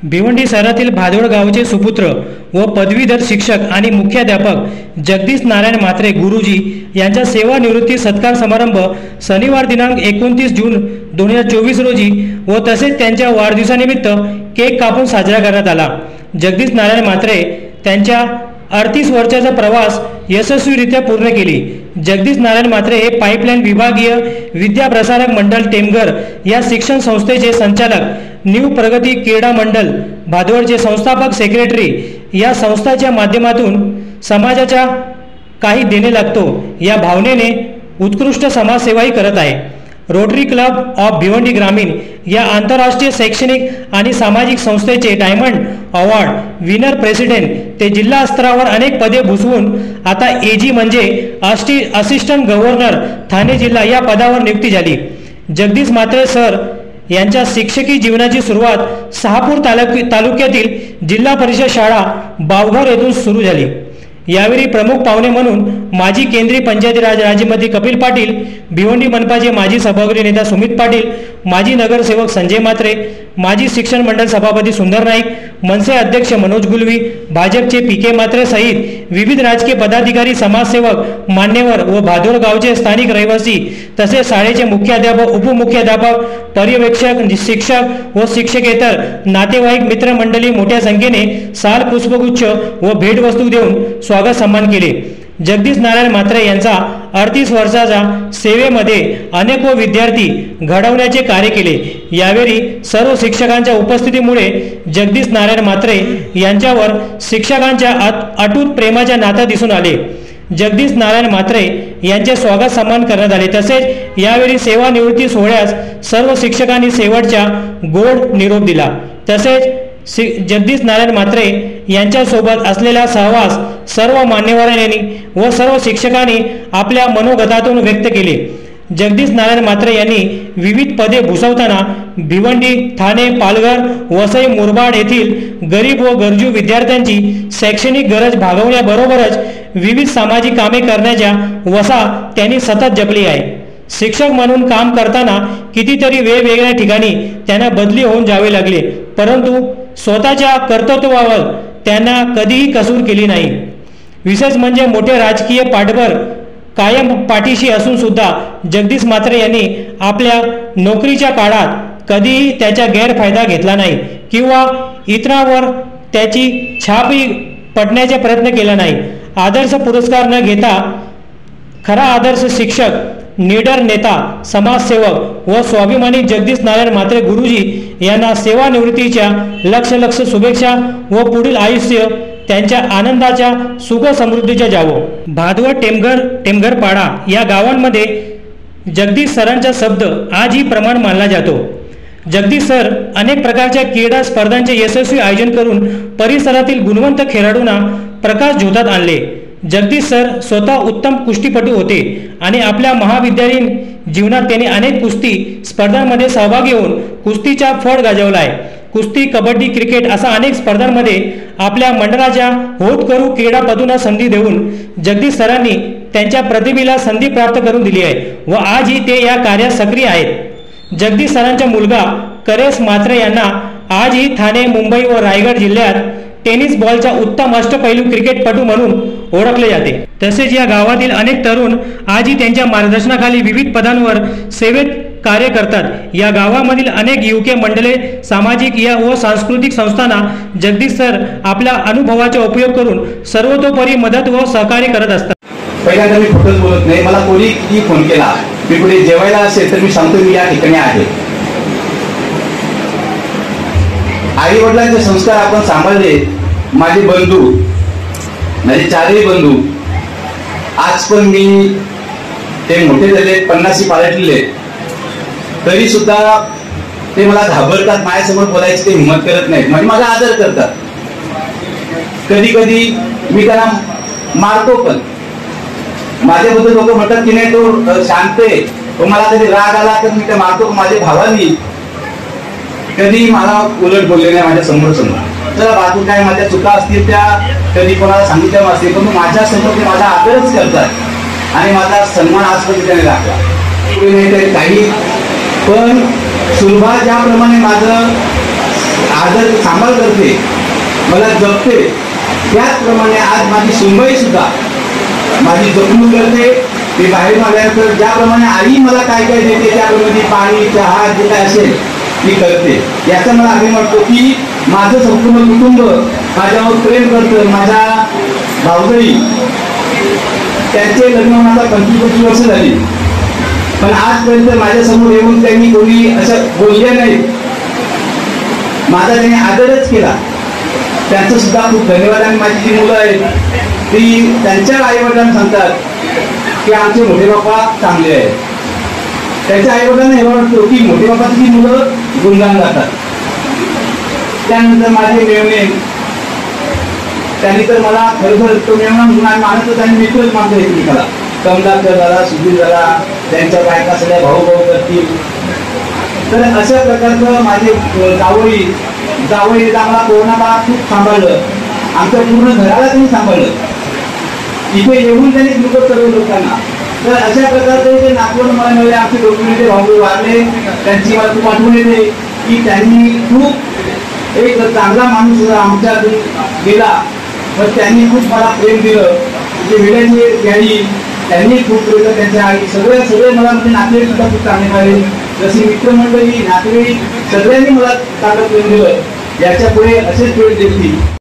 भिवंडी शहरातील भादोड गावचे सुपुत्र व पदवीधर शिक्षक आणि मुख्याध्यापक जगदीश नारायण म्हात्रे गुरुजी यांचा सेवानिवृत्ती सत्कार समारंभ शनिवार दिनांक 29 जून 2024 रोजी व तसेच त्यांच्या वाढदिवसानिमित्त केक कापून साजरा करण्यात आला। जगदीश नारायण म्हात्रे त्यांच्या 38 वर्षाचा प्रवास यशस्वीरित्या पूर्ण केली। जगदीश नारायण म्हात्रे हे पाईपलाईन विभागीय विद्या प्रसारक मंडळ टेमघर या शिक्षण संस्थेचे संचालक, न्यू प्रगती क्रीडा मंडळ भादोडचे संस्थापक सेक्रेटरी, या संस्थाच्या माध्यमातून समाजाच्या काही देणे लागतो या भावनेने उत्कृष्ट समाजसेवाही करत आहे। रोटरी क्लब ऑफ भिवंडी ग्रामीण या आंतरराष्ट्रीय शैक्षणिक आणि सामाजिक संस्थेचे डायमंड अवॉर्ड विनर प्रेसिडेंट ते जिल्हा स्तरावर अनेक पदे भूषवून आता एजी म्हणजे असिस्टंट गव्हर्नर ठाणे जिल्हा या पदावर नियुक्ती झाली। जगदीश म्हात्रे सर यांच्या शिक्षकी जीवनाची सुरुवात शहापूर तालुक्यातील जिल्हा परिषद शाळा बावघर येथून सुरू झाली। यावेळी प्रमुख पाहुणे म्हणून माजी केंद्रीय पंचायती राज राज्यमंत्री कपिल पाटील, भिवंडी मनपाचे माजी सभागृह नेता सुमित पाटील, माजी नगरसेवक संजय म्हात्रे, माजी शिक्षण मंडळ सभापती सुंदर नाईक, मनसे अध्यक्ष मनोज गुलवी, भाजपचे पीके म्हात्रे सहित विविध राजकीय पदाधिकारी, समाजसेवक, मान्यवर व भादोड गावचे स्थानिक रहिवासी तसेच शाळेचे मुख्याध्यापक, उपमुख्याध्यापक, पर्यवेक्षक, शिक्षक व शिक्षकेतर नातेवाईक मित्रमंडळी मोठ्या संख्येने साल पुष्पगुच्छ व भेटवस्तू देऊन स्वागत सन्मान केले। जगदीश नारायण म्हात्रे यांचा 38 वर्षाच्या सेवेमध्ये अनेक विद्यार्थी घडवण्याचे कार्य केले। यावेळी सर्व शिक्षकांच्या उपस्थितीमुळे जगदीश नारायण म्हात्रे यांच्यावर शिक्षकांच्या अटूट प्रेमाचे नाते दिसून आले। जगदीश नारायण म्हात्रे यांचे स्वागत सन्मान करण्यात आले। तसेच यावेळी सेवानिवृत्ती सोहळ्यास सर्व शिक्षकांनी शेवटचा गोड निरोप दिला। तसेच जगदीश नारायण म्हात्रे यांच्यासोबत असलेला सहवास सर्व मान्यवरांनी व सर्व शिक्षकांनी आपल्या मनोगतातून व्यक्त केले। जगदीश नारायण म्हात्रे यांनी विविध पदे भूषवताना भिवंडी, ठाणे, पालघर, वसई, मुरबाड येथील गरीब व गरजू विद्यार्थ्यांची शैक्षणिक गरज भागवण्याबरोबरच विविध सामाजिक कामे करण्याच्या वसा त्यांनी सतत जपली आहे। शिक्षक म्हणून काम करताना कितीतरी वेगवेगळ्या ठिकाणी त्यांना बदली होऊन जावे लागले, परंतु स्वतःच्या कर्तृत्वावर त्यांना कधीही कसूर केली नाही। विशेष म्हणजे मोठे राजकीय पाठबळ कायम पाठीशी असून सुद्धा जगदीश म्हात्रे यांनी आपल्या नोकरीच्या काळात कधीही त्याचा गैरफायदा घेतला नाही किंवा इतरांवर त्याची छापही पडण्याचा प्रयत्न केला नाही। आदर्श पुरस्कार न घेता खरा आदर्श शिक्षक, निडर नेता, समाजसेवक व स्वाभिमानी जगदीश नारायण म्हात्रे गुरुजी यांना सेवानिवृत्तीच्या लक्ष शुभेच्छा व पुढील आयुष्य त्यांच्या आनंदाच्या सुख समृद्धीच्या जावो। भादोड, टेमघर पाडा या गावांमध्ये जगदीश सरांचा शब्द आजही प्रमाण मानला जातो। जगदीश सर अनेक प्रकारच्या क्रीडा स्पर्धांचे यशस्वी आयोजन करून परिसरातील गुणवंत खेळाडूंना प्रकाश झोतात आणले। जगदीश सर स्वतः उत्तम कुस्तीपटू होते आणि आपल्या महाविद्यालयीन जीवनात त्यांनी अनेक कुस्ती स्पर्धांमध्ये सहभागी होऊन कुस्तीचा फळ गाजवला आहे। कुस्ती, कबड्डी, क्रिकेट अशा अनेक स्पर्धांमध्ये आपल्या मंडळाच्या होतकरू क्रीडापटूंना संधी देऊन जगदीश सरांनी त्यांच्या प्रतिभेला संधी प्राप्त करून दिली आहे व आजही ते या कार्यात सक्रिय आहेत। जगदीश सरांचा मुलगा करेश म्हात्रे यांना आजही ठाणे, मुंबई व रायगड जिल्ह्यात टेनिस बॉलचा उत्तम अष्टपैलू क्रिकेटपटू म्हणून ओळखले जाते। तसेच या गावातील अनेक तरुण आजही त्यांच्या मार्गदर्शनाखाली विविध पदांवर सेवेत कार्य करतात। या गावामधील अनेक युवके मंडळे, सामाजिक व सांस्कृतिक संस्थांना जगदीश सर आपल्या अनुभवाचा उपयोग करून सर्वतोपरी मदत व सहकार्य करत असतात। पहिल्यांदा मी खोटं बोलत नाही, मला कोणी किती फोन केला, मी कुठे जेवायला असेल तर मी सांगतो मी या ठिकाणी आहे। आई वडिलांचे संस्कार आपण सांभाळले। माझे बंधू, माझे चारही बंधू आज पण मी ते मोठे झाले, 50 पालटलेले, तरी सुद्धा ते मला घाबरतात, माझ्यासमोर बोलायची ते हिंमत करत नाहीत, म्हणजे माझा आदर करतात। कधी कधी मी त्यांना मारतो पण माझ्याबद्दल लोक म्हणतात की नाही तो शांत आहे, तो मला कधी राग आला तर मी ते मारतो। माझ्या भावानी कधी मला उलट बोलले नाही माझ्या समोर। चला बाजू काय माझ्या चुका असतील त्या कधी कोणाला सांगितल्या नसतील, पण माझ्या समोर ते माझा आदरच करतात आणि माझा सन्मान आजपर्यंत त्याने राखला। काही पण सुरुवात ज्याप्रमाणे माझं आदर सांभाळ करते, मला जपते, त्याचप्रमाणे आज माझी सुनबाई सुद्धा माझी जपणूक करते. मी बाहेरून आल्यानंतर ज्याप्रमाणे आई मला काय काय देते त्याप्रमाणे पाणी चहा जे काय असेल ती करते. याचा मला अभिमान वाटतो की माझं संपूर्ण कुटुंब माझ्यावर प्रेम करतं. माझ्या भाऊजाई त्यांचे लग्न होऊन आता 25 वर्ष झाली, पण आजपर्यंत माझ्या समोर येऊन त्यांनी कोणी असं बोलले नाही. माझा त्यांनी आदरच केला. त्यांचं सुद्धा खूप धन्यवाद. आणि माझी जी मुलं आहेत ती त्यांच्या आईवडिलांना सांगतात की आमचे मोठे बाप्पा चांगले आहेत. त्यांच्या आईवडिलांना हे वाटतो की मोठे बाप्पाची मुलं गुणगान गातात. त्यानंतर माझे मेवणे, त्यांनी तर मला खरोखर तो मेवणा म्हणून आम्ही मानतो, त्यांनी मित्रच मानतो एकमेकाला. कमलाकर झाला, सुधीर झाला, त्यांच्या बायका सगळ्या भाऊ भाऊ करतील. तर अशा प्रकारचं माझे जावई आम्हाला कोरोना काळात खूप सांभाळलं. आमच्या पूर्ण घराला त्यांनी सांभाळलं. इथे येऊन त्यांनी ग्लुकोज सर्व लोकांना. तर अशा प्रकारचे जे नातवंड मला मिळाले, आमचे डोक्युमेंटचे भाऊ वाढले, त्यांची मला खूप आठवण येते की त्यांनी खूप एक चांगला माणूस आमच्यातून गेला, तर त्यांनी खूप मला प्रेम दिलं. जे विड्याची गाडी त्यांनी खूप केलं. त्यांच्या आई सगळे मला म्हणजे नातेवाईक सुद्धा खूप चांगले मिळाले. जशी मित्रमंडळी नातेवाईक सगळ्यांनी मला चांगलं प्रेम दिलं. याच्या पुढे असेच प्रेम देतील.